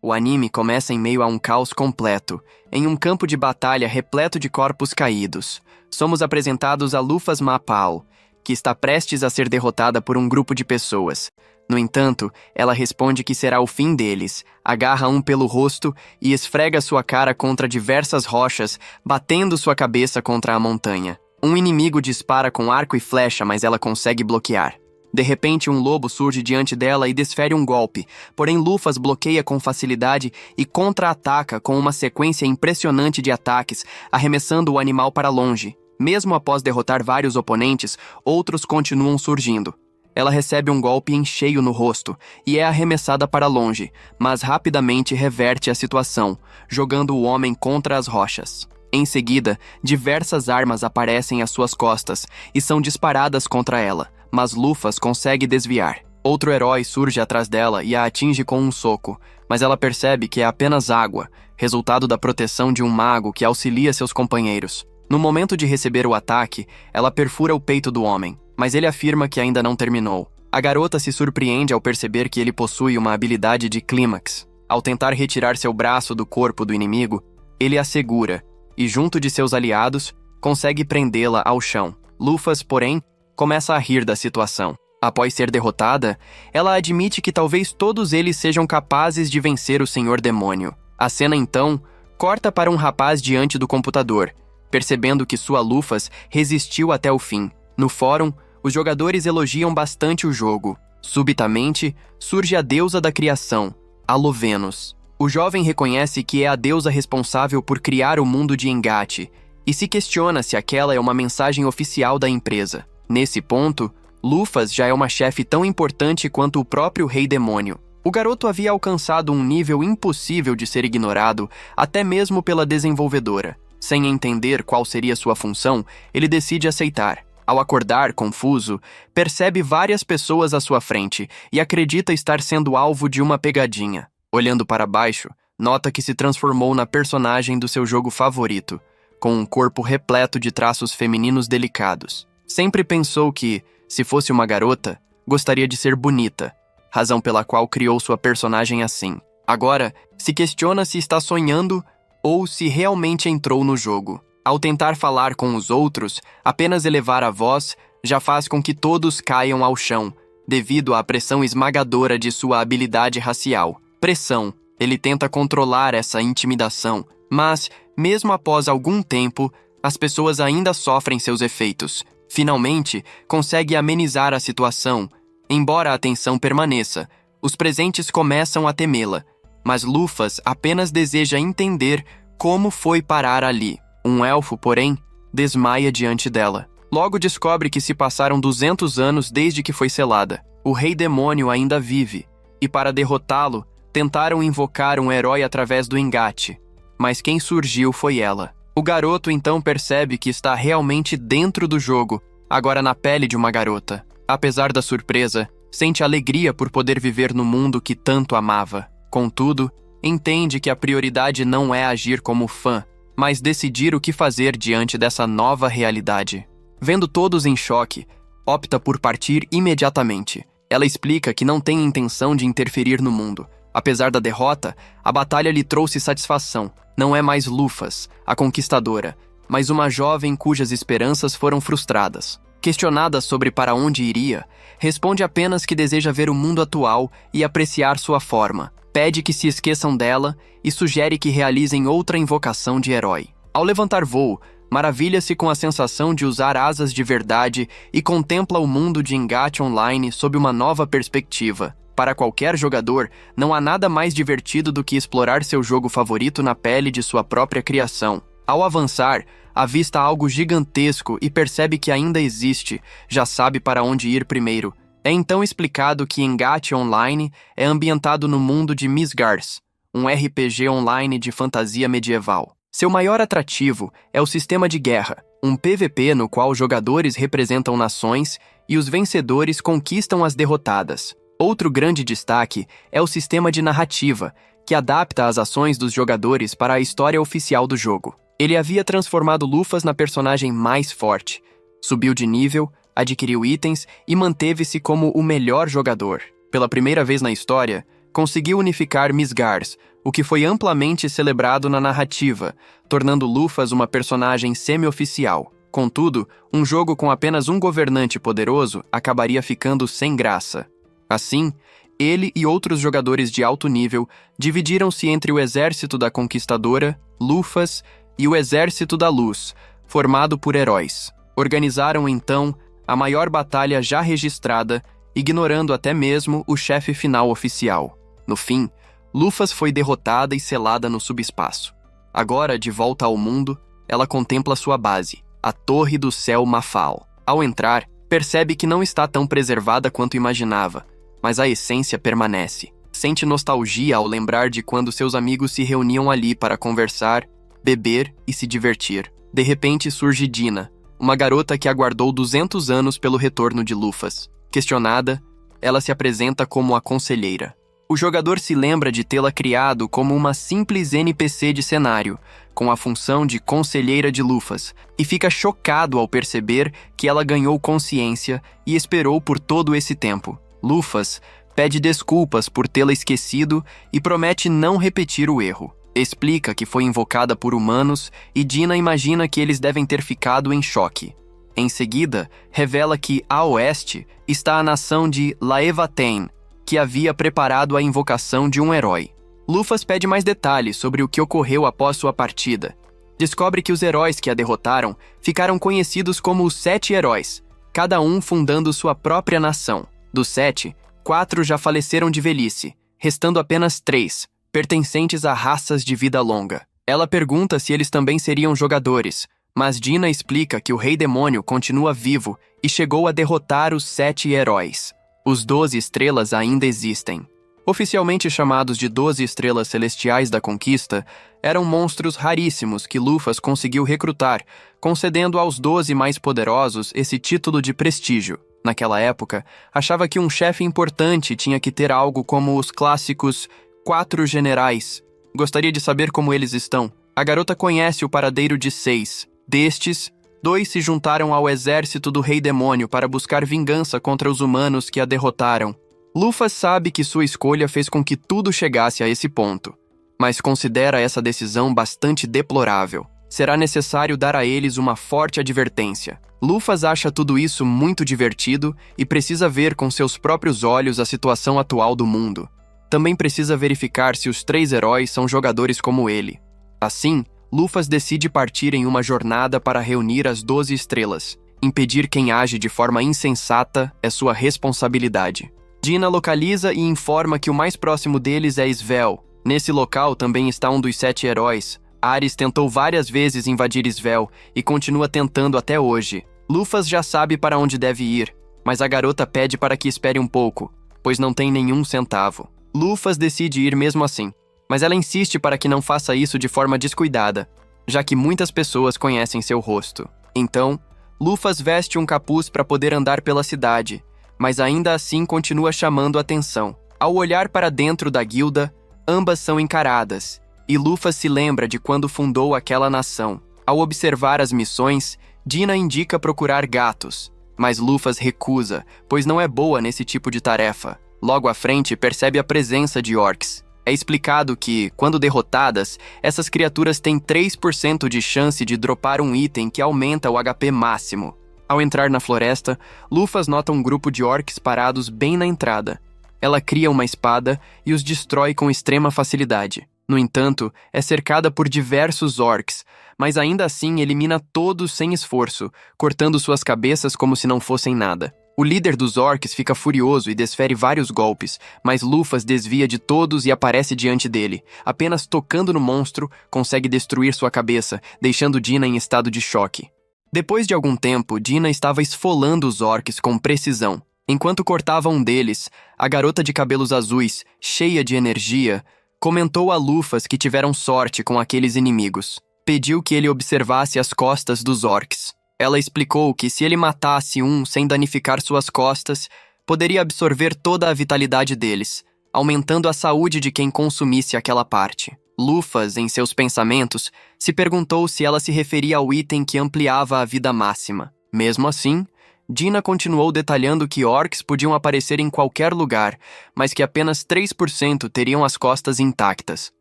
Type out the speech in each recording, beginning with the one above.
O anime começa em meio a um caos completo, em um campo de batalha repleto de corpos caídos. Somos apresentados a Lufas Mapao, que está prestes a ser derrotada por um grupo de pessoas. No entanto, ela responde que será o fim deles, agarra um pelo rosto e esfrega sua cara contra diversas rochas, batendo sua cabeça contra a montanha. Um inimigo dispara com arco e flecha, mas ela consegue bloquear. De repente, um lobo surge diante dela e desfere um golpe, porém Lufas bloqueia com facilidade e contra-ataca com uma sequência impressionante de ataques, arremessando o animal para longe. Mesmo após derrotar vários oponentes, outros continuam surgindo. Ela recebe um golpe em cheio no rosto e é arremessada para longe, mas rapidamente reverte a situação, jogando o homem contra as rochas. Em seguida, diversas armas aparecem às suas costas e são disparadas contra ela, mas Lufas consegue desviar. Outro herói surge atrás dela e a atinge com um soco, mas ela percebe que é apenas água, resultado da proteção de um mago que auxilia seus companheiros. No momento de receber o ataque, ela perfura o peito do homem, mas ele afirma que ainda não terminou. A garota se surpreende ao perceber que ele possui uma habilidade de clímax. Ao tentar retirar seu braço do corpo do inimigo, ele a segura e, junto de seus aliados, consegue prendê-la ao chão. Lufas, porém, começa a rir da situação. Após ser derrotada, ela admite que talvez todos eles sejam capazes de vencer o Senhor Demônio. A cena, então, corta para um rapaz diante do computador, percebendo que sua Lufas resistiu até o fim. No fórum, os jogadores elogiam bastante o jogo. Subitamente, surge a deusa da criação, Alovenus. O jovem reconhece que é a deusa responsável por criar o mundo de Engate e se questiona se aquela é uma mensagem oficial da empresa. Nesse ponto, Lufas já é uma chefe tão importante quanto o próprio Rei Demônio. O garoto havia alcançado um nível impossível de ser ignorado, até mesmo pela desenvolvedora. Sem entender qual seria sua função, ele decide aceitar. Ao acordar, confuso, percebe várias pessoas à sua frente e acredita estar sendo alvo de uma pegadinha. Olhando para baixo, nota que se transformou na personagem do seu jogo favorito, com um corpo repleto de traços femininos delicados. Sempre pensou que, se fosse uma garota, gostaria de ser bonita, razão pela qual criou sua personagem assim. Agora, se questiona se está sonhando ou se realmente entrou no jogo. Ao tentar falar com os outros, apenas elevar a voz já faz com que todos caiam ao chão, devido à pressão esmagadora de sua habilidade racial. Pressão. Ele tenta controlar essa intimidação, mas, mesmo após algum tempo, as pessoas ainda sofrem seus efeitos. Finalmente, consegue amenizar a situação. Embora a tensão permaneça, os presentes começam a temê-la, mas Lufas apenas deseja entender como foi parar ali. Um elfo, porém, desmaia diante dela. Logo descobre que se passaram 200 anos desde que foi selada. O Rei Demônio ainda vive, e para derrotá-lo, tentaram invocar um herói através do engate, mas quem surgiu foi ela. O garoto então percebe que está realmente dentro do jogo, agora na pele de uma garota. Apesar da surpresa, sente alegria por poder viver no mundo que tanto amava. Contudo, entende que a prioridade não é agir como fã, mas decidir o que fazer diante dessa nova realidade. Vendo todos em choque, opta por partir imediatamente. Ela explica que não tem intenção de interferir no mundo. Apesar da derrota, a batalha lhe trouxe satisfação. Não é mais Lufas, a conquistadora, mas uma jovem cujas esperanças foram frustradas. Questionada sobre para onde iria, responde apenas que deseja ver o mundo atual e apreciar sua forma. Pede que se esqueçam dela e sugere que realizem outra invocação de herói. Ao levantar voo, maravilha-se com a sensação de usar asas de verdade e contempla o mundo de Engate Online sob uma nova perspectiva. Para qualquer jogador, não há nada mais divertido do que explorar seu jogo favorito na pele de sua própria criação. Ao avançar, avista algo gigantesco e percebe que ainda existe, já sabe para onde ir primeiro. É então explicado que Engate Online é ambientado no mundo de Misgars, um RPG online de fantasia medieval. Seu maior atrativo é o sistema de guerra, um PVP no qual jogadores representam nações e os vencedores conquistam as derrotadas. Outro grande destaque é o sistema de narrativa, que adapta as ações dos jogadores para a história oficial do jogo. Ele havia transformado Lufas na personagem mais forte, subiu de nível, adquiriu itens e manteve-se como o melhor jogador. Pela primeira vez na história, conseguiu unificar Misgars, o que foi amplamente celebrado na narrativa, tornando Lufas uma personagem semi-oficial. Contudo, um jogo com apenas um governante poderoso acabaria ficando sem graça. Assim, ele e outros jogadores de alto nível dividiram-se entre o Exército da Conquistadora, Lufas, e o Exército da Luz, formado por heróis. Organizaram, então, a maior batalha já registrada, ignorando até mesmo o chefe final oficial. No fim, Lufas foi derrotada e selada no subespaço. Agora, de volta ao mundo, ela contempla sua base, a Torre do Céu Mafal. Ao entrar, percebe que não está tão preservada quanto imaginava, mas a essência permanece. Sente nostalgia ao lembrar de quando seus amigos se reuniam ali para conversar, beber e se divertir. De repente surge Dina, uma garota que aguardou 200 anos pelo retorno de Lufas. Questionada, ela se apresenta como a conselheira. O jogador se lembra de tê-la criado como uma simples NPC de cenário, com a função de conselheira de Lufas, e fica chocado ao perceber que ela ganhou consciência e esperou por todo esse tempo. Lufas pede desculpas por tê-la esquecido e promete não repetir o erro. Explica que foi invocada por humanos e Dina imagina que eles devem ter ficado em choque. Em seguida, revela que, a oeste, está a nação de Laevaten, que havia preparado a invocação de um herói. Lufas pede mais detalhes sobre o que ocorreu após sua partida. Descobre que os heróis que a derrotaram ficaram conhecidos como os 7 heróis, cada um fundando sua própria nação. Dos 7, 4 já faleceram de velhice, restando apenas 3, pertencentes a raças de vida longa. Ela pergunta se eles também seriam jogadores, mas Dina explica que o Rei Demônio continua vivo e chegou a derrotar os 7 heróis. Os 12 estrelas ainda existem. Oficialmente chamados de 12 estrelas celestiais da conquista, eram monstros raríssimos que Lufas conseguiu recrutar, concedendo aos 12 mais poderosos esse título de prestígio. Naquela época, achava que um chefe importante tinha que ter algo como os clássicos 4 generais. Gostaria de saber como eles estão. A garota conhece o paradeiro de 6. Destes, 2 se juntaram ao exército do Rei Demônio para buscar vingança contra os humanos que a derrotaram. Lufas sabe que sua escolha fez com que tudo chegasse a esse ponto, mas considera essa decisão bastante deplorável. Será necessário dar a eles uma forte advertência. Lufas acha tudo isso muito divertido e precisa ver com seus próprios olhos a situação atual do mundo. Também precisa verificar se os 3 heróis são jogadores como ele. Assim, Lufas decide partir em uma jornada para reunir as 12 estrelas. Impedir quem age de forma insensata é sua responsabilidade. Dina localiza e informa que o mais próximo deles é Svel. Nesse local também está um dos 7 heróis. Ares tentou várias vezes invadir Svel e continua tentando até hoje. Lufas já sabe para onde deve ir, mas a garota pede para que espere um pouco, pois não tem nenhum centavo. Lufas decide ir mesmo assim, mas ela insiste para que não faça isso de forma descuidada, já que muitas pessoas conhecem seu rosto. Então, Lufas veste um capuz para poder andar pela cidade, mas ainda assim continua chamando a atenção. Ao olhar para dentro da guilda, ambas são encaradas, e Lufas se lembra de quando fundou aquela nação. Ao observar as missões, Dina indica procurar gatos, mas Lufas recusa, pois não é boa nesse tipo de tarefa. Logo à frente, percebe a presença de orcs. É explicado que, quando derrotadas, essas criaturas têm 3% de chance de dropar um item que aumenta o HP máximo. Ao entrar na floresta, Lufas nota um grupo de orcs parados bem na entrada. Ela cria uma espada e os destrói com extrema facilidade. No entanto, é cercada por diversos orcs, mas ainda assim elimina todos sem esforço, cortando suas cabeças como se não fossem nada. O líder dos orcs fica furioso e desfere vários golpes, mas Lufas desvia de todos e aparece diante dele. Apenas tocando no monstro, consegue destruir sua cabeça, deixando Dina em estado de choque. Depois de algum tempo, Dina estava esfolando os orcs com precisão. Enquanto cortava um deles, a garota de cabelos azuis, cheia de energia, comentou a Lufas que tiveram sorte com aqueles inimigos. Pediu que ele observasse as costas dos orcs. Ela explicou que se ele matasse um sem danificar suas costas, poderia absorver toda a vitalidade deles, aumentando a saúde de quem consumisse aquela parte. Lufas, em seus pensamentos, se perguntou se ela se referia ao item que ampliava a vida máxima. Mesmo assim, Dina continuou detalhando que orcs podiam aparecer em qualquer lugar, mas que apenas 3% teriam as costas intactas.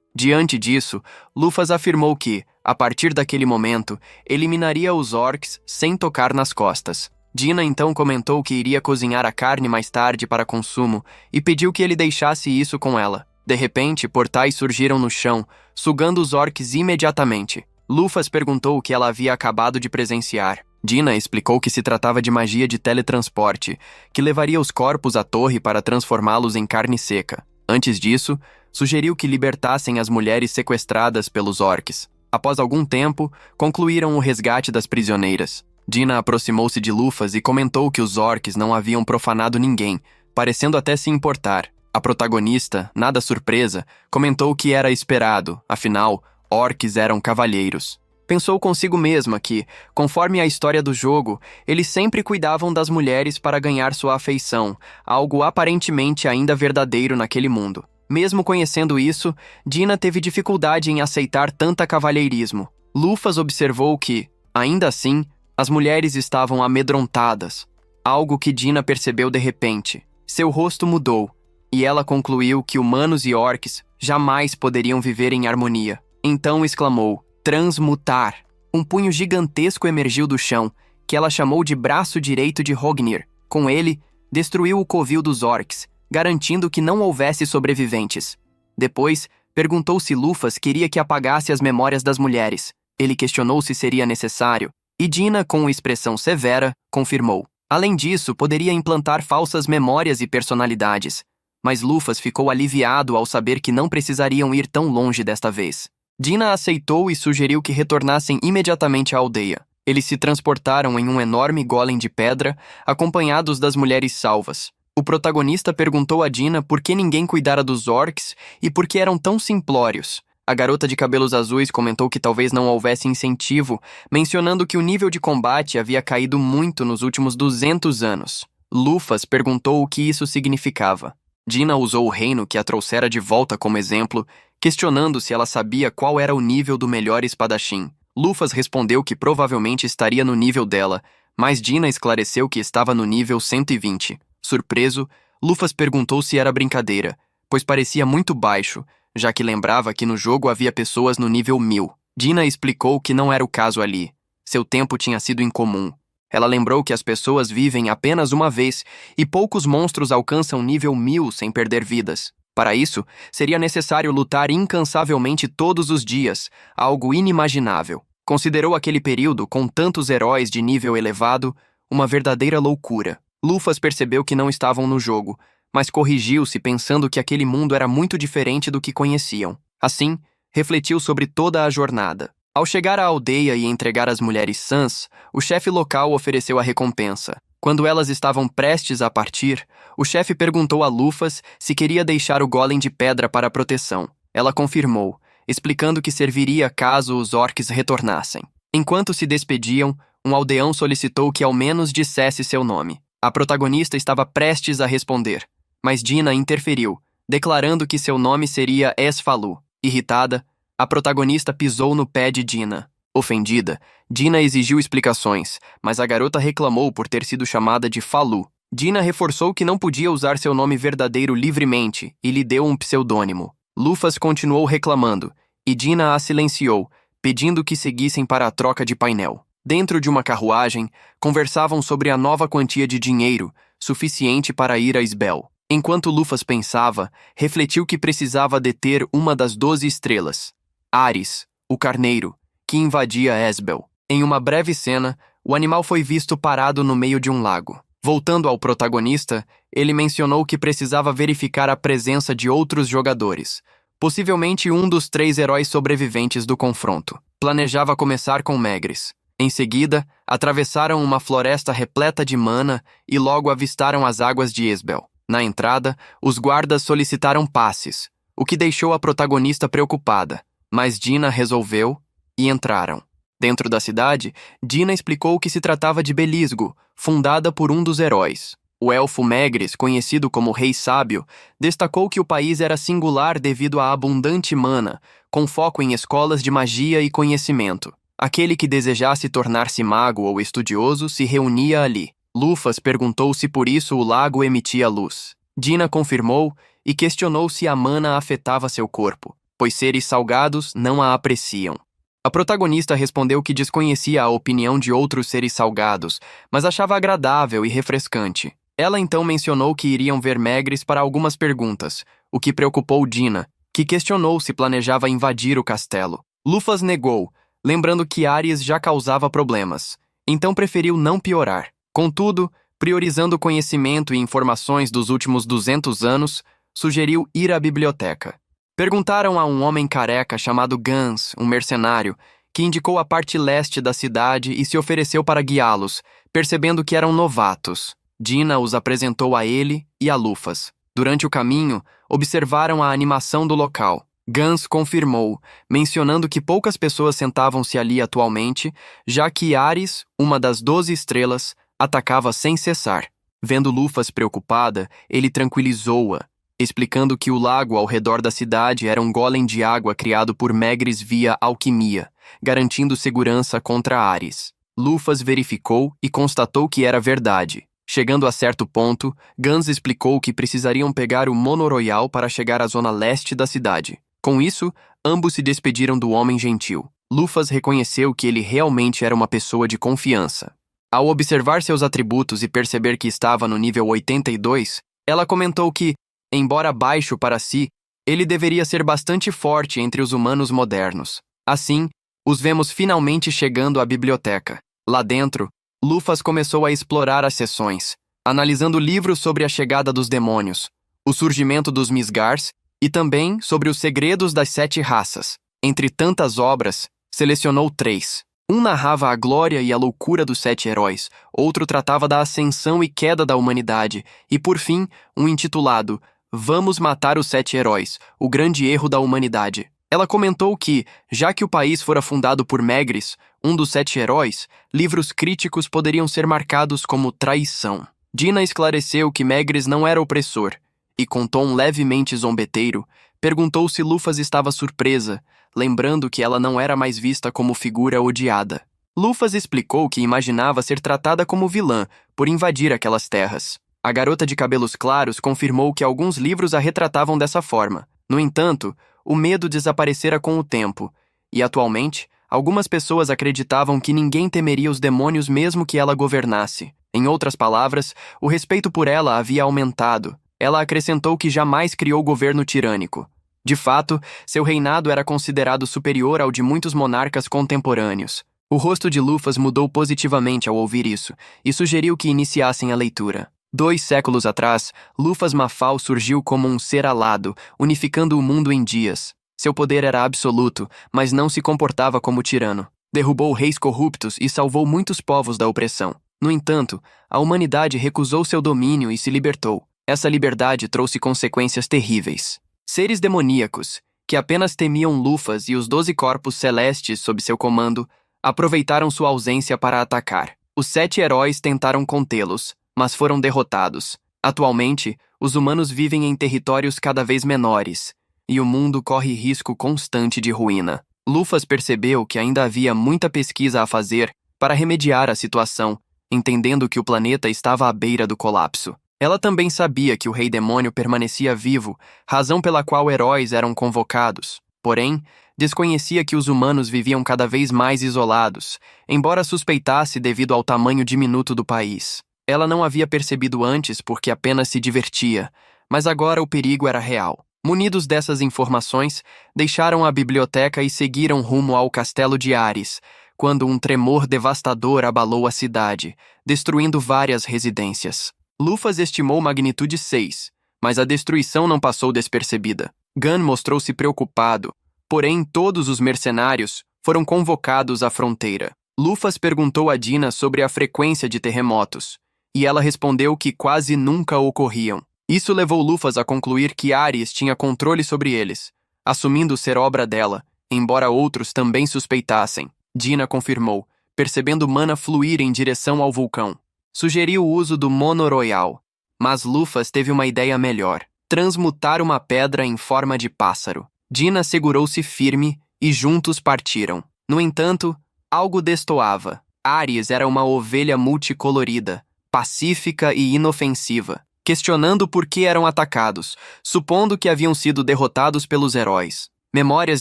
Diante disso, Lufas afirmou que, a partir daquele momento, eliminaria os orcs sem tocar nas costas. Dina então comentou que iria cozinhar a carne mais tarde para consumo e pediu que ele deixasse isso com ela. De repente, portais surgiram no chão, sugando os orcs imediatamente. Lufas perguntou o que ela havia acabado de presenciar. Dina explicou que se tratava de magia de teletransporte, que levaria os corpos à torre para transformá-los em carne seca. Antes disso, sugeriu que libertassem as mulheres sequestradas pelos orcs. Após algum tempo, concluíram o resgate das prisioneiras. Dina aproximou-se de Lufas e comentou que os orcs não haviam profanado ninguém, parecendo até se importar. A protagonista, nada surpresa, comentou que era esperado, afinal, orcs eram cavalheiros. Pensou consigo mesma que, conforme a história do jogo, eles sempre cuidavam das mulheres para ganhar sua afeição, algo aparentemente ainda verdadeiro naquele mundo. Mesmo conhecendo isso, Dina teve dificuldade em aceitar tanta cavalheirismo. Lufas observou que, ainda assim, as mulheres estavam amedrontadas, algo que Dina percebeu de repente. Seu rosto mudou, e ela concluiu que humanos e orcs jamais poderiam viver em harmonia. Então exclamou: transmutar! Um punho gigantesco emergiu do chão, que ela chamou de braço direito de Hognir. Com ele, destruiu o covil dos orcs, garantindo que não houvesse sobreviventes. Depois, perguntou se Lufas queria que apagasse as memórias das mulheres. Ele questionou se seria necessário, e Dina, com expressão severa, confirmou. Além disso, poderia implantar falsas memórias e personalidades. Mas Lufas ficou aliviado ao saber que não precisariam ir tão longe desta vez. Dina aceitou e sugeriu que retornassem imediatamente à aldeia. Eles se transportaram em um enorme golem de pedra, acompanhados das mulheres salvas. O protagonista perguntou a Dina por que ninguém cuidara dos orcs e por que eram tão simplórios. A garota de cabelos azuis comentou que talvez não houvesse incentivo, mencionando que o nível de combate havia caído muito nos últimos 200 anos. Lufas perguntou o que isso significava. Dina usou o reino que a trouxera de volta como exemplo, questionando se ela sabia qual era o nível do melhor espadachim. Lufas respondeu que provavelmente estaria no nível dela, mas Dina esclareceu que estava no nível 120. Surpreso, Lufas perguntou se era brincadeira, pois parecia muito baixo, já que lembrava que no jogo havia pessoas no nível 1000. Dina explicou que não era o caso ali. Seu tempo tinha sido incomum. Ela lembrou que as pessoas vivem apenas uma vez e poucos monstros alcançam nível 1000 sem perder vidas. Para isso, seria necessário lutar incansavelmente todos os dias, algo inimaginável. Considerou aquele período, com tantos heróis de nível elevado, uma verdadeira loucura. Lufas percebeu que não estavam no jogo, mas corrigiu-se pensando que aquele mundo era muito diferente do que conheciam. Assim, refletiu sobre toda a jornada. Ao chegar à aldeia e entregar as mulheres sãs, o chefe local ofereceu a recompensa. Quando elas estavam prestes a partir, o chefe perguntou a Lufas se queria deixar o golem de pedra para proteção. Ela confirmou, explicando que serviria caso os orcs retornassem. Enquanto se despediam, um aldeão solicitou que ao menos dissesse seu nome. A protagonista estava prestes a responder, mas Dina interferiu, declarando que seu nome seria Esfalu. Irritada, a protagonista pisou no pé de Dina. Ofendida, Dina exigiu explicações, mas a garota reclamou por ter sido chamada de Falu. Dina reforçou que não podia usar seu nome verdadeiro livremente e lhe deu um pseudônimo. Lufas continuou reclamando, e Dina a silenciou, pedindo que seguissem para a troca de painel. Dentro de uma carruagem, conversavam sobre a nova quantia de dinheiro, suficiente para ir a Isbel. Enquanto Lufas pensava, refletiu que precisava deter uma das 12 estrelas, Ares, o carneiro, que invadia Esbel. Em uma breve cena, o animal foi visto parado no meio de um lago. Voltando ao protagonista, ele mencionou que precisava verificar a presença de outros jogadores, possivelmente um dos 3 heróis sobreviventes do confronto. Planejava começar com Megres. Em seguida, atravessaram uma floresta repleta de mana e logo avistaram as águas de Esbel. Na entrada, os guardas solicitaram passes, o que deixou a protagonista preocupada, mas Dina resolveu e entraram. Dentro da cidade, Dina explicou que se tratava de Belisgo, fundada por um dos heróis. O elfo Megres, conhecido como Rei Sábio, destacou que o país era singular devido à abundante mana, com foco em escolas de magia e conhecimento. Aquele que desejasse tornar-se mago ou estudioso se reunia ali. Lufas perguntou se por isso o lago emitia luz. Dina confirmou e questionou se a mana afetava seu corpo. pois seres salgados não a apreciam. A protagonista respondeu que desconhecia a opinião de outros seres salgados, mas achava agradável e refrescante. Ela então mencionou que iriam ver Maegres para algumas perguntas, o que preocupou Dina, que questionou se planejava invadir o castelo. Lufas negou, lembrando que Ares já causava problemas, então preferiu não piorar. Contudo, priorizando o conhecimento e informações dos últimos 200 anos, sugeriu ir à biblioteca. Perguntaram a um homem careca chamado Gans, um mercenário, que indicou a parte leste da cidade e se ofereceu para guiá-los, percebendo que eram novatos. Dina os apresentou a ele e a Lufas. Durante o caminho, observaram a animação do local. Gans confirmou, mencionando que poucas pessoas sentavam-se ali atualmente, já que Ares, uma das 12 estrelas, atacava sem cessar. Vendo Lufas preocupada, ele tranquilizou-a, explicando que o lago ao redor da cidade era um golem de água criado por Maegres via alquimia, garantindo segurança contra Ares. Lufas verificou e constatou que era verdade. Chegando a certo ponto, Gans explicou que precisariam pegar o monoroyal para chegar à zona leste da cidade. Com isso, ambos se despediram do homem gentil. Lufas reconheceu que ele realmente era uma pessoa de confiança. Ao observar seus atributos e perceber que estava no nível 82, ela comentou que, embora baixo para si, ele deveria ser bastante forte entre os humanos modernos. Assim, os vemos finalmente chegando à biblioteca. Lá dentro, Lufas começou a explorar as seções, analisando livros sobre a chegada dos demônios, o surgimento dos Misgars e também sobre os segredos das 7 raças. Entre tantas obras, selecionou 3. Um narrava a glória e a loucura dos 7 heróis, outro tratava da ascensão e queda da humanidade, e por fim, um intitulado Vamos matar os 7 heróis, o grande erro da humanidade. Ela comentou que, já que o país fora fundado por Maegres, um dos 7 heróis, livros críticos poderiam ser marcados como traição. Dina esclareceu que Maegres não era opressor, e com tom levemente zombeteiro, perguntou se Lufas estava surpresa, lembrando que ela não era mais vista como figura odiada. Lufas explicou que imaginava ser tratada como vilã por invadir aquelas terras. A garota de cabelos claros confirmou que alguns livros a retratavam dessa forma. No entanto, o medo desaparecera com o tempo, e atualmente, algumas pessoas acreditavam que ninguém temeria os demônios mesmo que ela governasse. Em outras palavras, o respeito por ela havia aumentado. Ela acrescentou que jamais criou governo tirânico. De fato, seu reinado era considerado superior ao de muitos monarcas contemporâneos. O rosto de Lufas mudou positivamente ao ouvir isso, e sugeriu que iniciassem a leitura. 2 séculos atrás, Lufas Mafal surgiu como um ser alado, unificando o mundo em dias. Seu poder era absoluto, mas não se comportava como tirano. Derrubou reis corruptos e salvou muitos povos da opressão. No entanto, a humanidade recusou seu domínio e se libertou. Essa liberdade trouxe consequências terríveis. Seres demoníacos, que apenas temiam Lufas e os 12 corpos celestes sob seu comando, aproveitaram sua ausência para atacar. Os 7 heróis tentaram contê-los, mas foram derrotados. Atualmente, os humanos vivem em territórios cada vez menores, e o mundo corre risco constante de ruína. Lufas percebeu que ainda havia muita pesquisa a fazer para remediar a situação, entendendo que o planeta estava à beira do colapso. Ela também sabia que o Rei Demônio permanecia vivo, razão pela qual heróis eram convocados. Porém, desconhecia que os humanos viviam cada vez mais isolados, embora suspeitasse devido ao tamanho diminuto do país. Ela não havia percebido antes porque apenas se divertia, mas agora o perigo era real. Munidos dessas informações, deixaram a biblioteca e seguiram rumo ao castelo de Ares, quando um tremor devastador abalou a cidade, destruindo várias residências. Lufas estimou magnitude 6, mas a destruição não passou despercebida. Gun mostrou-se preocupado, porém todos os mercenários foram convocados à fronteira. Lufas perguntou a Dina sobre a frequência de terremotos, e ela respondeu que quase nunca ocorriam. Isso levou Lufas a concluir que Ares tinha controle sobre eles, assumindo ser obra dela, embora outros também suspeitassem. Dina confirmou, percebendo mana fluir em direção ao vulcão. Sugeriu o uso do monoroyal, mas Lufas teve uma ideia melhor: transmutar uma pedra em forma de pássaro. Dina segurou-se firme e juntos partiram. No entanto, algo destoava. Ares era uma ovelha multicolorida, pacífica e inofensiva, questionando por que eram atacados, supondo que haviam sido derrotados pelos heróis. Memórias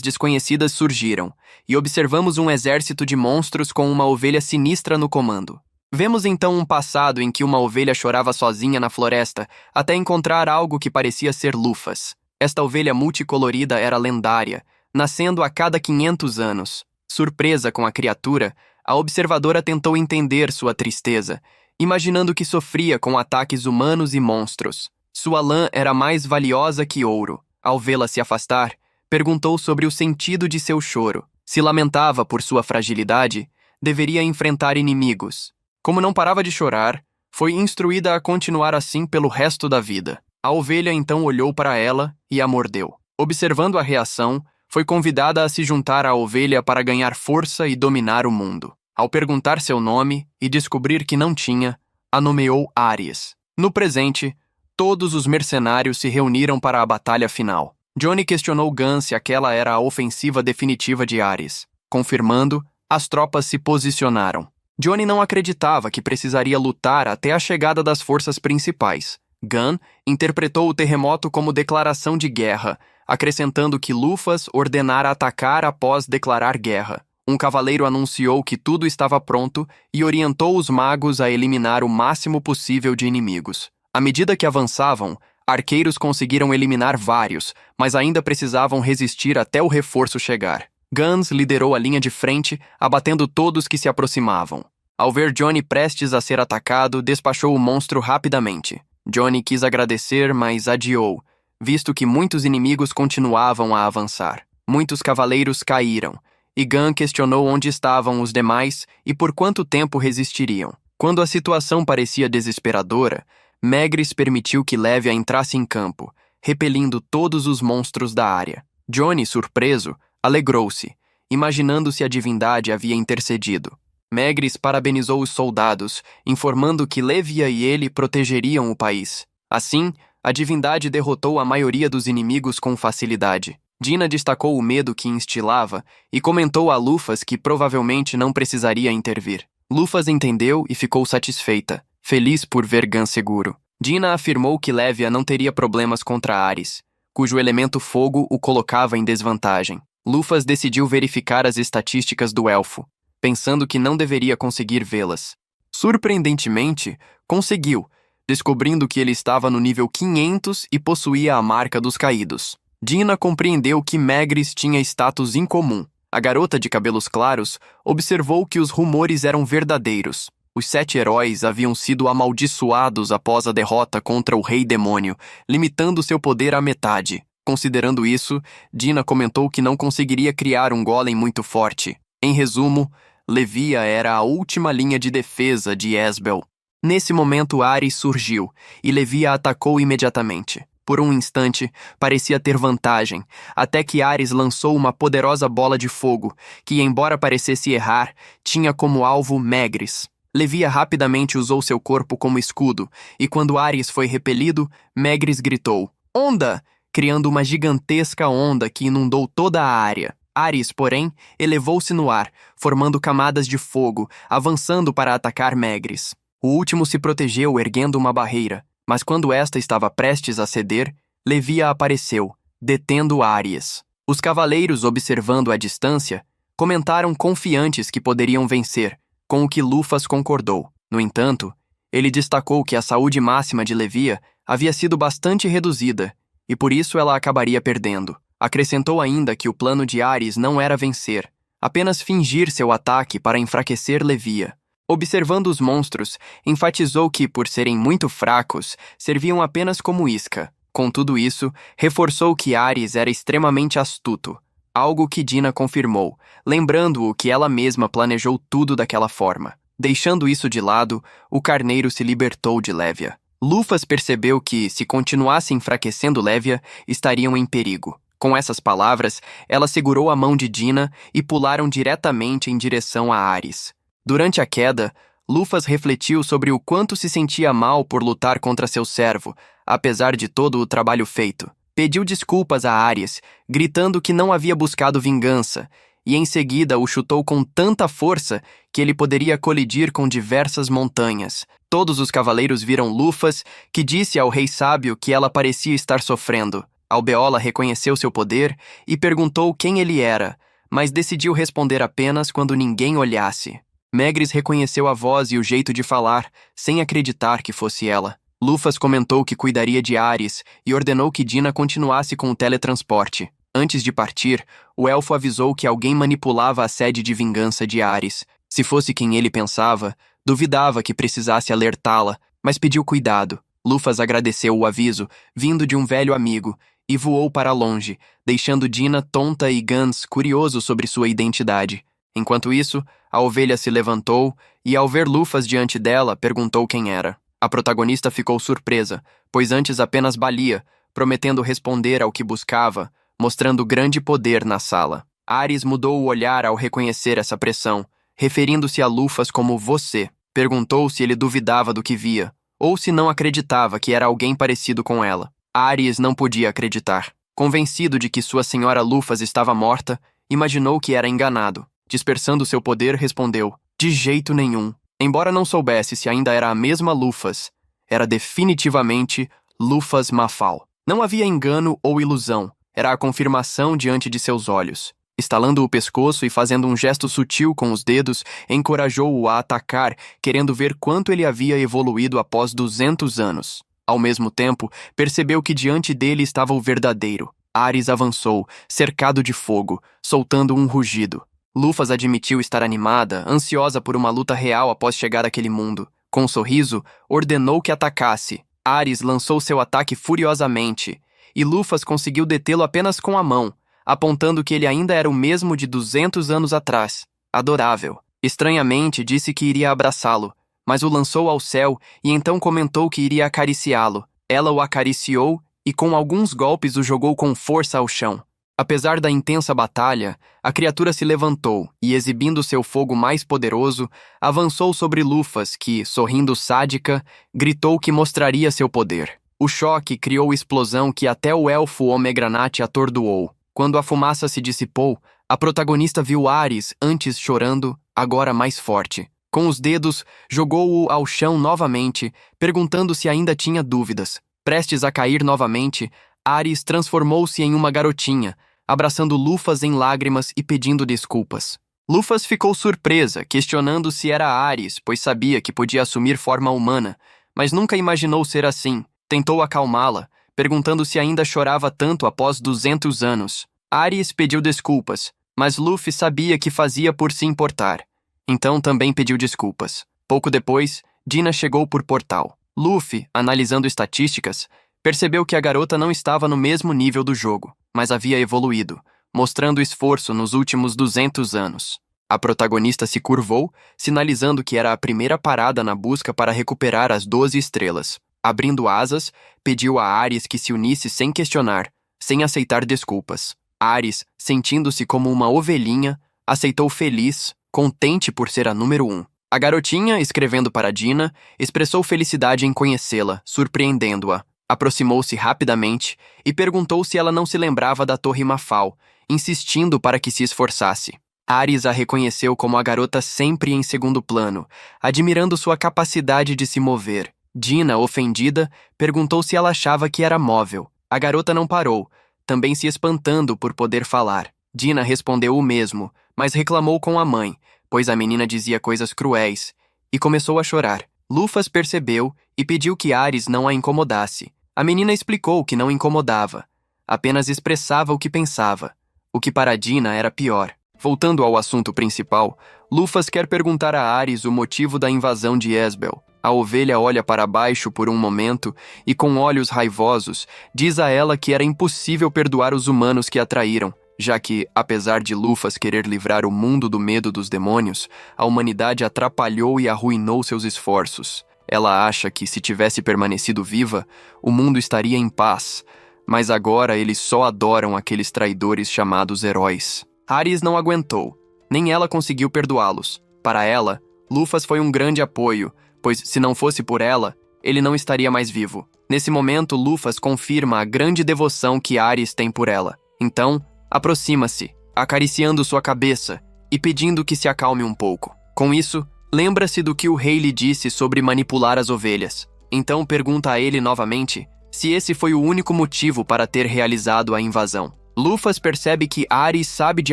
desconhecidas surgiram, e observamos um exército de monstros com uma ovelha sinistra no comando. Vemos então um passado em que uma ovelha chorava sozinha na floresta até encontrar algo que parecia ser Lufas. Esta ovelha multicolorida era lendária, nascendo a cada 500 anos. Surpresa com a criatura, a observadora tentou entender sua tristeza, imaginando que sofria com ataques humanos e monstros. Sua lã era mais valiosa que ouro. Ao vê-la se afastar, perguntou sobre o sentido de seu choro. Se lamentava por sua fragilidade, deveria enfrentar inimigos. Como não parava de chorar, foi instruída a continuar assim pelo resto da vida. A ovelha então olhou para ela e a mordeu. Observando a reação, foi convidada a se juntar à ovelha para ganhar força e dominar o mundo. Ao perguntar seu nome e descobrir que não tinha, a nomeou Ares. No presente, todos os mercenários se reuniram para a batalha final. Johnny questionou Gunn se aquela era a ofensiva definitiva de Ares. Confirmando, as tropas se posicionaram. Johnny não acreditava que precisaria lutar até a chegada das forças principais. Gunn interpretou o terremoto como declaração de guerra, acrescentando que Lufas ordenara atacar após declarar guerra. Um cavaleiro anunciou que tudo estava pronto e orientou os magos a eliminar o máximo possível de inimigos. À medida que avançavam, arqueiros conseguiram eliminar vários, mas ainda precisavam resistir até o reforço chegar. Guns liderou a linha de frente, abatendo todos que se aproximavam. Ao ver Johnny prestes a ser atacado, despachou o monstro rapidamente. Johnny quis agradecer, mas adiou, visto que muitos inimigos continuavam a avançar. Muitos cavaleiros caíram, e Gunn questionou onde estavam os demais e por quanto tempo resistiriam. Quando a situação parecia desesperadora, Megris permitiu que Lévia entrasse em campo, repelindo todos os monstros da área. Johnny, surpreso, alegrou-se, imaginando se a divindade havia intercedido. Megris parabenizou os soldados, informando que Lévia e ele protegeriam o país. Assim, a divindade derrotou a maioria dos inimigos com facilidade. Dina destacou o medo que instilava e comentou a Lufas que provavelmente não precisaria intervir. Lufas entendeu e ficou satisfeita, feliz por ver Gunn seguro. Dina afirmou que Lévia não teria problemas contra Ares, cujo elemento fogo o colocava em desvantagem. Lufas decidiu verificar as estatísticas do elfo, pensando que não deveria conseguir vê-las. Surpreendentemente, conseguiu, descobrindo que ele estava no nível 500 e possuía a marca dos caídos. Dina compreendeu que Megris tinha status incomum. A garota de cabelos claros observou que os rumores eram verdadeiros. Os 7 heróis haviam sido amaldiçoados após a derrota contra o Rei Demônio, limitando seu poder à metade. Considerando isso, Dina comentou que não conseguiria criar um golem muito forte. Em resumo, Lévia era a última linha de defesa de Esbel. Nesse momento, Ares surgiu, e Lévia atacou imediatamente. Por um instante, parecia ter vantagem, até que Ares lançou uma poderosa bola de fogo, que, embora parecesse errar, tinha como alvo Megris. Lévia rapidamente usou seu corpo como escudo, e quando Ares foi repelido, Megris gritou, "Onda!", criando uma gigantesca onda que inundou toda a área. Ares, porém, elevou-se no ar, formando camadas de fogo, avançando para atacar Megris. O último se protegeu erguendo uma barreira, mas quando esta estava prestes a ceder, Lévia apareceu, detendo Ares. Os cavaleiros, observando à distância, comentaram confiantes que poderiam vencer, com o que Lufas concordou. No entanto, ele destacou que a saúde máxima de Lévia havia sido bastante reduzida, e por isso ela acabaria perdendo. Acrescentou ainda que o plano de Ares não era vencer, apenas fingir seu ataque para enfraquecer Lévia. Observando os monstros, enfatizou que, por serem muito fracos, serviam apenas como isca. Com tudo isso, reforçou que Ares era extremamente astuto, algo que Dina confirmou, lembrando-o que ela mesma planejou tudo daquela forma. Deixando isso de lado, o carneiro se libertou de Lévia. Lufas percebeu que, se continuasse enfraquecendo Lévia, estariam em perigo. Com essas palavras, ela segurou a mão de Dina e pularam diretamente em direção a Ares. Durante a queda, Lufas refletiu sobre o quanto se sentia mal por lutar contra seu servo, apesar de todo o trabalho feito. Pediu desculpas a Ares, gritando que não havia buscado vingança, e em seguida o chutou com tanta força que ele poderia colidir com diversas montanhas. Todos os cavaleiros viram Lufas, que disse ao rei sábio que ela parecia estar sofrendo. Albeola reconheceu seu poder e perguntou quem ele era, mas decidiu responder apenas quando ninguém olhasse. Megris reconheceu a voz e o jeito de falar, sem acreditar que fosse ela. Lufas comentou que cuidaria de Ares e ordenou que Dina continuasse com o teletransporte. Antes de partir, o elfo avisou que alguém manipulava a sede de vingança de Ares. Se fosse quem ele pensava, duvidava que precisasse alertá-la, mas pediu cuidado. Lufas agradeceu o aviso, vindo de um velho amigo, e voou para longe, deixando Dina tonta e Gans curioso sobre sua identidade. Enquanto isso, a ovelha se levantou e, ao ver Lufas diante dela, perguntou quem era. A protagonista ficou surpresa, pois antes apenas balia, prometendo responder ao que buscava, mostrando grande poder na sala. Ares mudou o olhar ao reconhecer essa pressão, referindo-se a Lufas como você. Perguntou se ele duvidava do que via, ou se não acreditava que era alguém parecido com ela. Ares não podia acreditar. Convencido de que sua senhora Lufas estava morta, imaginou que era enganado. Dispersando seu poder, respondeu: de jeito nenhum. Embora não soubesse se ainda era a mesma Lufas, era definitivamente Lufas Mafal. Não havia engano ou ilusão, era a confirmação diante de seus olhos. Estalando o pescoço e fazendo um gesto sutil com os dedos, encorajou-o a atacar, querendo ver quanto ele havia evoluído após 200 anos. Ao mesmo tempo, percebeu que diante dele estava o verdadeiro. Ares avançou, cercado de fogo, soltando um rugido. Lufas admitiu estar animada, ansiosa por uma luta real após chegar àquele mundo. Com um sorriso, ordenou que atacasse. Ares lançou seu ataque furiosamente, e Lufas conseguiu detê-lo apenas com a mão, apontando que ele ainda era o mesmo de 200 anos atrás. Adorável. Estranhamente, disse que iria abraçá-lo, mas o lançou ao céu e então comentou que iria acariciá-lo. Ela o acariciou e com alguns golpes o jogou com força ao chão. Apesar da intensa batalha, a criatura se levantou e, exibindo seu fogo mais poderoso, avançou sobre Lufas, que, sorrindo sádica, gritou que mostraria seu poder. O choque criou explosão que até o elfo Omegranate atordoou. Quando a fumaça se dissipou, a protagonista viu Ares, antes chorando, agora mais forte. Com os dedos, jogou-o ao chão novamente, perguntando se ainda tinha dúvidas. Prestes a cair novamente, Ares transformou-se em uma garotinha, abraçando Lufas em lágrimas e pedindo desculpas. Lufas ficou surpresa, questionando se era Ares, pois sabia que podia assumir forma humana, mas nunca imaginou ser assim. Tentou acalmá-la, perguntando se ainda chorava tanto após 200 anos. Ares pediu desculpas, mas Luffy sabia que fazia por se importar. Então também pediu desculpas. Pouco depois, Dina chegou por portal. Luffy, analisando estatísticas, percebeu que a garota não estava no mesmo nível do jogo, mas havia evoluído, mostrando esforço nos últimos 200 anos. A protagonista se curvou, sinalizando que era a primeira parada na busca para recuperar as 12 estrelas. Abrindo asas, pediu a Ares que se unisse sem questionar, sem aceitar desculpas. Ares, sentindo-se como uma ovelhinha, aceitou feliz, contente por ser a número 1. A garotinha, escrevendo para Dina, expressou felicidade em conhecê-la, surpreendendo-a. Aproximou-se rapidamente e perguntou se ela não se lembrava da Torre Mafal, insistindo para que se esforçasse. Ares a reconheceu como a garota sempre em segundo plano, admirando sua capacidade de se mover. Dina, ofendida, perguntou se ela achava que era móvel. A garota não parou, também se espantando por poder falar. Dina respondeu o mesmo, mas reclamou com a mãe, pois a menina dizia coisas cruéis, e começou a chorar. Lufas percebeu e pediu que Ares não a incomodasse. A menina explicou que não incomodava, apenas expressava o que pensava, o que para Dina era pior. Voltando ao assunto principal, Lufas quer perguntar a Ares o motivo da invasão de Esbel. A ovelha olha para baixo por um momento e, com olhos raivosos, diz a ela que era impossível perdoar os humanos que a traíram, já que, apesar de Lufas querer livrar o mundo do medo dos demônios, a humanidade atrapalhou e arruinou seus esforços. Ela acha que, se tivesse permanecido viva, o mundo estaria em paz, mas agora eles só adoram aqueles traidores chamados heróis. Ares não aguentou, nem ela conseguiu perdoá-los. Para ela, Lufas foi um grande apoio, pois se não fosse por ela, ele não estaria mais vivo. Nesse momento, Lufas confirma a grande devoção que Ares tem por ela. Então, aproxima-se, acariciando sua cabeça e pedindo que se acalme um pouco. Com isso, lembra-se do que o rei lhe disse sobre manipular as ovelhas. Então pergunta a ele novamente se esse foi o único motivo para ter realizado a invasão. Lufas percebe que Ares sabe de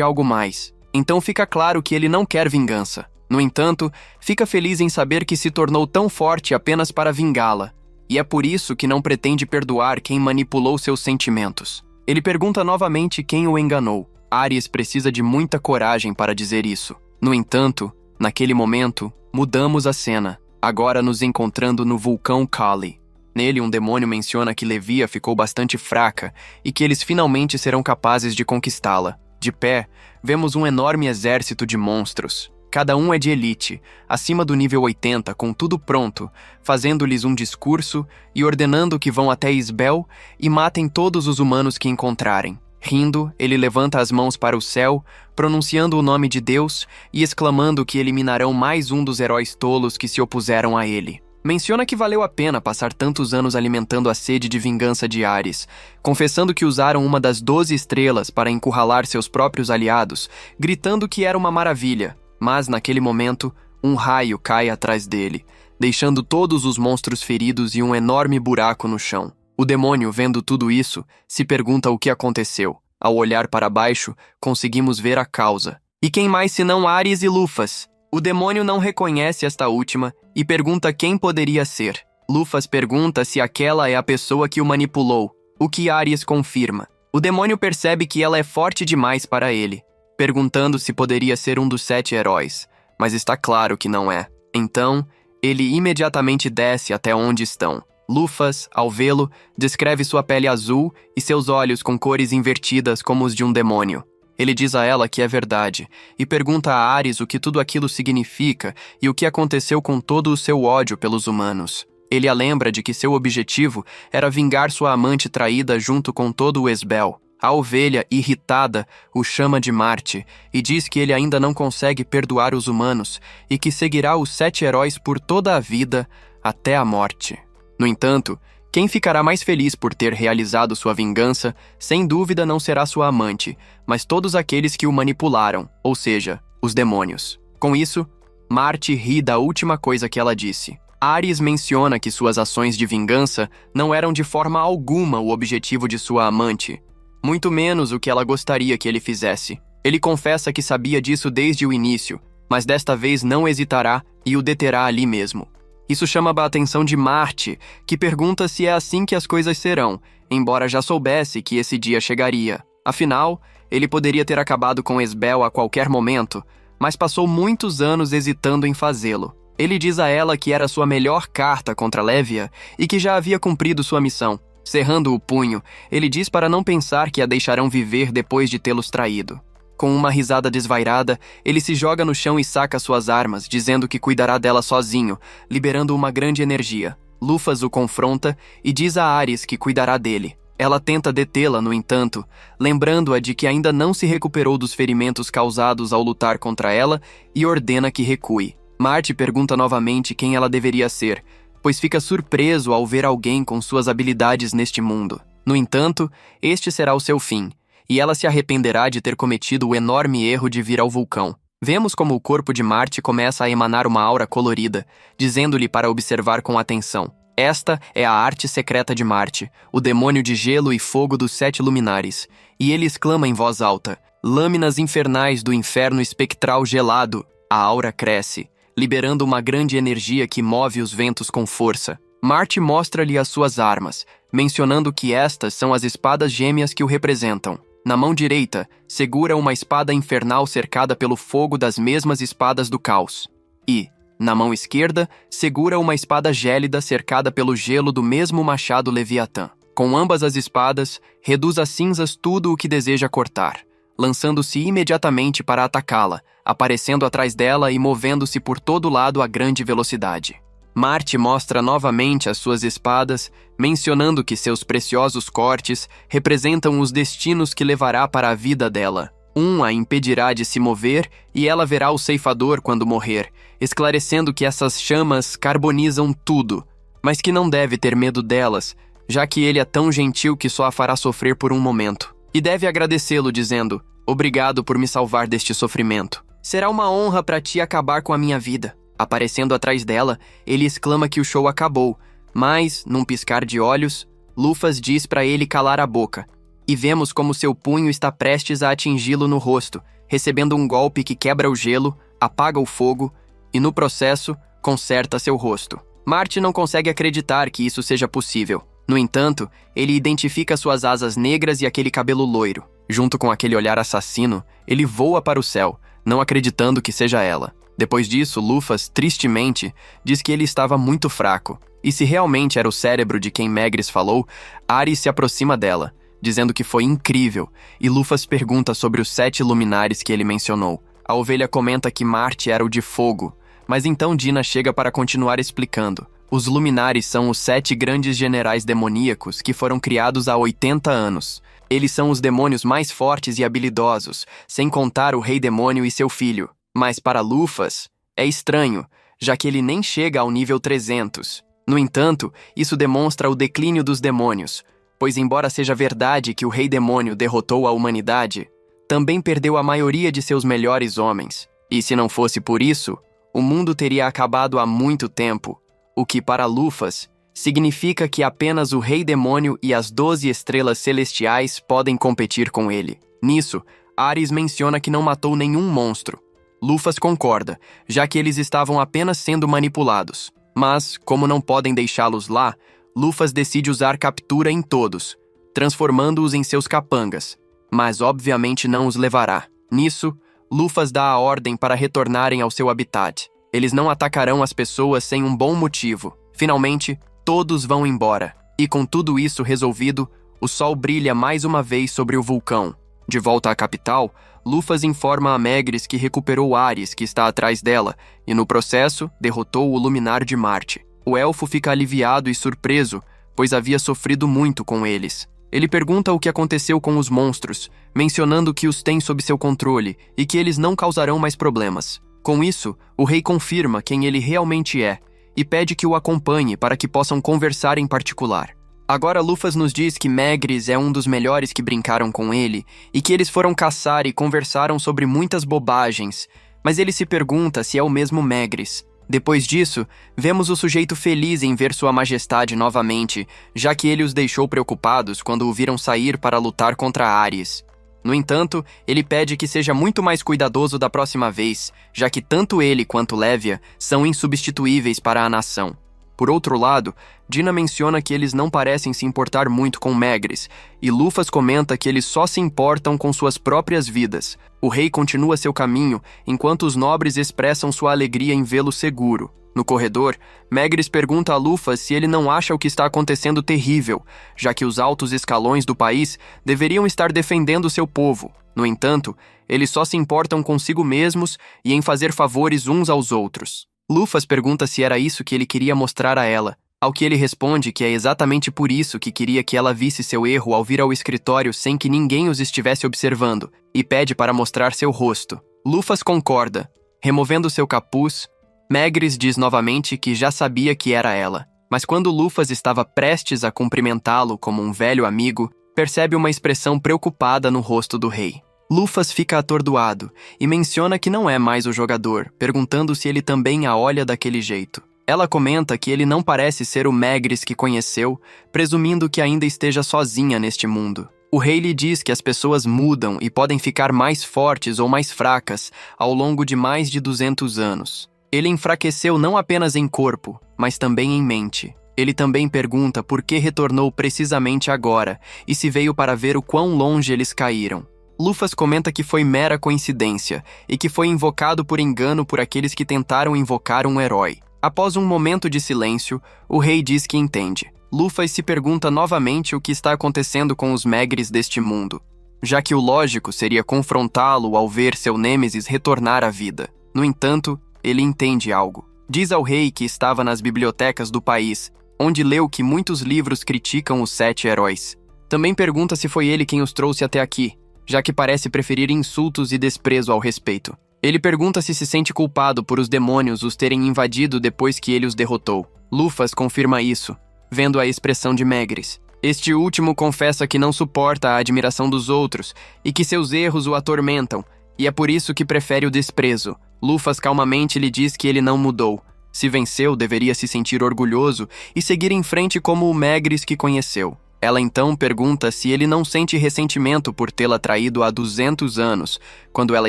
algo mais, então fica claro que ele não quer vingança. No entanto, fica feliz em saber que se tornou tão forte apenas para vingá-la, e é por isso que não pretende perdoar quem manipulou seus sentimentos. Ele pergunta novamente quem o enganou. Ares precisa de muita coragem para dizer isso. No entanto, naquele momento, mudamos a cena, agora nos encontrando no vulcão Kali. Nele, um demônio menciona que Levia ficou bastante fraca e que eles finalmente serão capazes de conquistá-la. De pé, vemos um enorme exército de monstros. Cada um é de elite, acima do nível 80, com tudo pronto, fazendo-lhes um discurso e ordenando que vão até Isbel e matem todos os humanos que encontrarem. Rindo, ele levanta as mãos para o céu, pronunciando o nome de Deus e exclamando que eliminarão mais um dos heróis tolos que se opuseram a ele. Menciona que valeu a pena passar tantos anos alimentando a sede de vingança de Ares, confessando que usaram uma das 12 estrelas para encurralar seus próprios aliados, gritando que era uma maravilha. Mas, naquele momento, um raio cai atrás dele, deixando todos os monstros feridos e um enorme buraco no chão. O demônio, vendo tudo isso, se pergunta o que aconteceu. Ao olhar para baixo, conseguimos ver a causa. E quem mais senão Ares e Lufas? O demônio não reconhece esta última e pergunta quem poderia ser. Lufas pergunta se aquela é a pessoa que o manipulou, o que Ares confirma. O demônio percebe que ela é forte demais para ele, perguntando se poderia ser um dos 7 heróis, mas está claro que não é. Então, ele imediatamente desce até onde estão. Lufas, ao vê-lo, descreve sua pele azul e seus olhos com cores invertidas como os de um demônio. Ele diz a ela que é verdade, e pergunta a Ares o que tudo aquilo significa e o que aconteceu com todo o seu ódio pelos humanos. Ele a lembra de que seu objetivo era vingar sua amante traída junto com todo o Esbel. A ovelha, irritada, o chama de Marte e diz que ele ainda não consegue perdoar os humanos e que seguirá os 7 heróis por toda a vida até a morte. No entanto, quem ficará mais feliz por ter realizado sua vingança, sem dúvida não será sua amante, mas todos aqueles que o manipularam, ou seja, os demônios. Com isso, Marte ri da última coisa que ela disse. Ares menciona que suas ações de vingança não eram de forma alguma o objetivo de sua amante, muito menos o que ela gostaria que ele fizesse. Ele confessa que sabia disso desde o início, mas desta vez não hesitará e o deterá ali mesmo. Isso chama a atenção de Marte, que pergunta se é assim que as coisas serão, embora já soubesse que esse dia chegaria. Afinal, ele poderia ter acabado com Esbel a qualquer momento, mas passou muitos anos hesitando em fazê-lo. Ele diz a ela que era sua melhor carta contra Levia e que já havia cumprido sua missão. Cerrando o punho, ele diz para não pensar que a deixarão viver depois de tê-los traído. Com uma risada desvairada, ele se joga no chão e saca suas armas, dizendo que cuidará dela sozinho, liberando uma grande energia. Lufas o confronta e diz a Ares que cuidará dele. Ela tenta detê-la, no entanto, lembrando-a de que ainda não se recuperou dos ferimentos causados ao lutar contra ela e ordena que recue. Marte pergunta novamente quem ela deveria ser, pois fica surpreso ao ver alguém com suas habilidades neste mundo. No entanto, este será o seu fim, e ela se arrependerá de ter cometido o enorme erro de vir ao vulcão. Vemos como o corpo de Marte começa a emanar uma aura colorida, dizendo-lhe para observar com atenção. Esta é a arte secreta de Marte, o demônio de gelo e fogo dos 7 luminares, e ele exclama em voz alta, lâminas infernais do inferno espectral gelado. A aura cresce, liberando uma grande energia que move os ventos com força. Marte mostra-lhe as suas armas, mencionando que estas são as espadas gêmeas que o representam. Na mão direita, segura uma espada infernal cercada pelo fogo das mesmas espadas do caos. E, na mão esquerda, segura uma espada gélida cercada pelo gelo do mesmo machado Leviatã. Com ambas as espadas, reduz a cinzas tudo o que deseja cortar, lançando-se imediatamente para atacá-la, aparecendo atrás dela e movendo-se por todo lado a grande velocidade. Marte mostra novamente as suas espadas, mencionando que seus preciosos cortes representam os destinos que levará para a vida dela. Um a impedirá de se mover e ela verá o ceifador quando morrer, esclarecendo que essas chamas carbonizam tudo, mas que não deve ter medo delas, já que ele é tão gentil que só a fará sofrer por um momento. E deve agradecê-lo dizendo, obrigado por me salvar deste sofrimento. Será uma honra para ti acabar com a minha vida. Aparecendo atrás dela, ele exclama que o show acabou, mas, num piscar de olhos, Lufas diz para ele calar a boca, e vemos como seu punho está prestes a atingi-lo no rosto, recebendo um golpe que quebra o gelo, apaga o fogo e, no processo, conserta seu rosto. Marty não consegue acreditar que isso seja possível. No entanto, ele identifica suas asas negras e aquele cabelo loiro. Junto com aquele olhar assassino, ele voa para o céu, não acreditando que seja ela. Depois disso, Lufas, tristemente, diz que ele estava muito fraco. E se realmente era o cérebro de quem Maegris falou, Ares se aproxima dela, dizendo que foi incrível, e Lufas pergunta sobre os 7 luminares que ele mencionou. A ovelha comenta que Marty era o de fogo, mas então Dina chega para continuar explicando. Os luminares são os 7 grandes generais demoníacos que foram criados há 80 anos. Eles são os demônios mais fortes e habilidosos, sem contar o rei demônio e seu filho. Mas para Lufas, é estranho, já que ele nem chega ao nível 300. No entanto, isso demonstra o declínio dos demônios, pois embora seja verdade que o rei demônio derrotou a humanidade, também perdeu a maioria de seus melhores homens. E se não fosse por isso, o mundo teria acabado há muito tempo, o que para Lufas significa que apenas o rei demônio e as 12 estrelas celestiais podem competir com ele. Nisso, Ares menciona que não matou nenhum monstro. Lufas concorda, já que eles estavam apenas sendo manipulados. Mas, como não podem deixá-los lá, Lufas decide usar captura em todos, transformando-os em seus capangas, mas obviamente não os levará. Nisso, Lufas dá a ordem para retornarem ao seu habitat. Eles não atacarão as pessoas sem um bom motivo. Finalmente, todos vão embora. E com tudo isso resolvido, o sol brilha mais uma vez sobre o vulcão. De volta à capital, Lufas informa a Maegris que recuperou Ares, que está atrás dela, e no processo, derrotou o Luminar de Marty. O elfo fica aliviado e surpreso, pois havia sofrido muito com eles. Ele pergunta o que aconteceu com os monstros, mencionando que os tem sob seu controle e que eles não causarão mais problemas. Com isso, o rei confirma quem ele realmente é e pede que o acompanhe para que possam conversar em particular. Agora Lufas nos diz que Maegris é um dos melhores que brincaram com ele e que eles foram caçar e conversaram sobre muitas bobagens, mas ele se pergunta se é o mesmo Maegris. Depois disso, vemos o sujeito feliz em ver sua majestade novamente, já que ele os deixou preocupados quando o viram sair para lutar contra Ares. No entanto, ele pede que seja muito mais cuidadoso da próxima vez, já que tanto ele quanto Lévia são insubstituíveis para a nação. Por outro lado, Dina menciona que eles não parecem se importar muito com Maegris, e Lufas comenta que eles só se importam com suas próprias vidas. O rei continua seu caminho, enquanto os nobres expressam sua alegria em vê-lo seguro. No corredor, Maegris pergunta a Lufas se ele não acha o que está acontecendo terrível, já que os altos escalões do país deveriam estar defendendo seu povo. No entanto, eles só se importam consigo mesmos e em fazer favores uns aos outros. Lufas pergunta se era isso que ele queria mostrar a ela, ao que ele responde que é exatamente por isso que queria que ela visse seu erro ao vir ao escritório sem que ninguém os estivesse observando, e pede para mostrar seu rosto. Lufas concorda. Removendo seu capuz, Maegris diz novamente que já sabia que era ela, mas quando Lufas estava prestes a cumprimentá-lo como um velho amigo, percebe uma expressão preocupada no rosto do rei. Lufas fica atordoado e menciona que não é mais o jogador, perguntando se ele também a olha daquele jeito. Ela comenta que ele não parece ser o Maegris que conheceu, presumindo que ainda esteja sozinha neste mundo. O rei lhe diz que as pessoas mudam e podem ficar mais fortes ou mais fracas ao longo de mais de 200 anos. Ele enfraqueceu não apenas em corpo, mas também em mente. Ele também pergunta por que retornou precisamente agora e se veio para ver o quão longe eles caíram. Lufas comenta que foi mera coincidência e que foi invocado por engano por aqueles que tentaram invocar um herói. Após um momento de silêncio, o rei diz que entende. Lufas se pergunta novamente o que está acontecendo com os Maegris deste mundo, já que o lógico seria confrontá-lo ao ver seu nêmesis retornar à vida. No entanto, ele entende algo. Diz ao rei que estava nas bibliotecas do país, onde leu que muitos livros criticam os 7 heróis. Também pergunta se foi ele quem os trouxe até aqui, já que parece preferir insultos e desprezo ao respeito. Ele pergunta se sente culpado por os demônios os terem invadido depois que ele os derrotou. Lufas confirma isso, vendo a expressão de Maegris. Este último confessa que não suporta a admiração dos outros e que seus erros o atormentam, e é por isso que prefere o desprezo. Lufas calmamente lhe diz que ele não mudou. Se venceu, deveria se sentir orgulhoso e seguir em frente como o Maegris que conheceu. Ela então pergunta se ele não sente ressentimento por tê-la traído há 200 anos, quando ela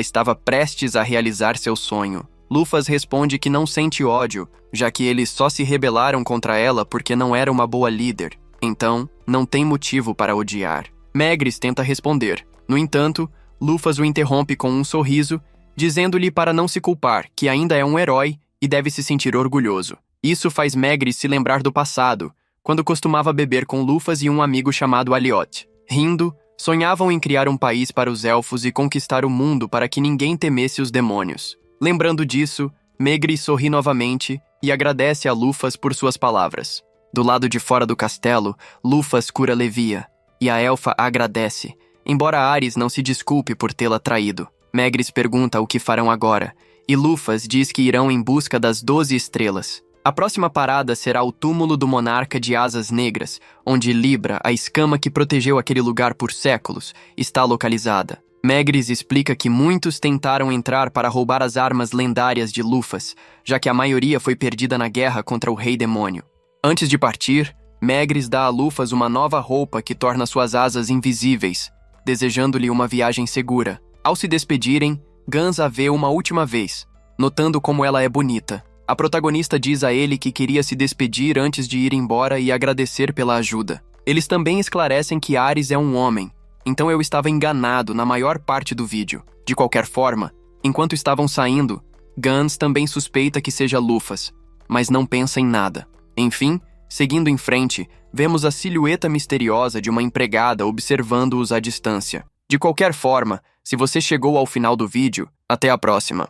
estava prestes a realizar seu sonho. Lufas responde que não sente ódio, já que eles só se rebelaram contra ela porque não era uma boa líder. Então, não tem motivo para odiar. Maegris tenta responder. No entanto, Lufas o interrompe com um sorriso, dizendo-lhe para não se culpar, que ainda é um herói e deve se sentir orgulhoso. Isso faz Maegris se lembrar do passado, quando costumava beber com Lufas e um amigo chamado Aliot. Rindo, sonhavam em criar um país para os elfos e conquistar o mundo para que ninguém temesse os demônios. Lembrando disso, Maegris sorri novamente e agradece a Lufas por suas palavras. Do lado de fora do castelo, Lufas cura Levia, e a elfa agradece, embora Ares não se desculpe por tê-la traído. Maegris pergunta o que farão agora, e Lufas diz que irão em busca das 12 estrelas. A próxima parada será o túmulo do monarca de asas negras, onde Libra, a escama que protegeu aquele lugar por séculos, está localizada. Maegris explica que muitos tentaram entrar para roubar as armas lendárias de Lufas, já que a maioria foi perdida na guerra contra o Rei Demônio. Antes de partir, Maegris dá a Lufas uma nova roupa que torna suas asas invisíveis, desejando-lhe uma viagem segura. Ao se despedirem, Gans a vê uma última vez, notando como ela é bonita. A protagonista diz a ele que queria se despedir antes de ir embora e agradecer pela ajuda. Eles também esclarecem que Ares é um homem, então eu estava enganado na maior parte do vídeo. De qualquer forma, enquanto estavam saindo, Gans também suspeita que seja Lufas, mas não pensa em nada. Enfim, seguindo em frente, vemos a silhueta misteriosa de uma empregada observando-os à distância. De qualquer forma, se você chegou ao final do vídeo, até a próxima.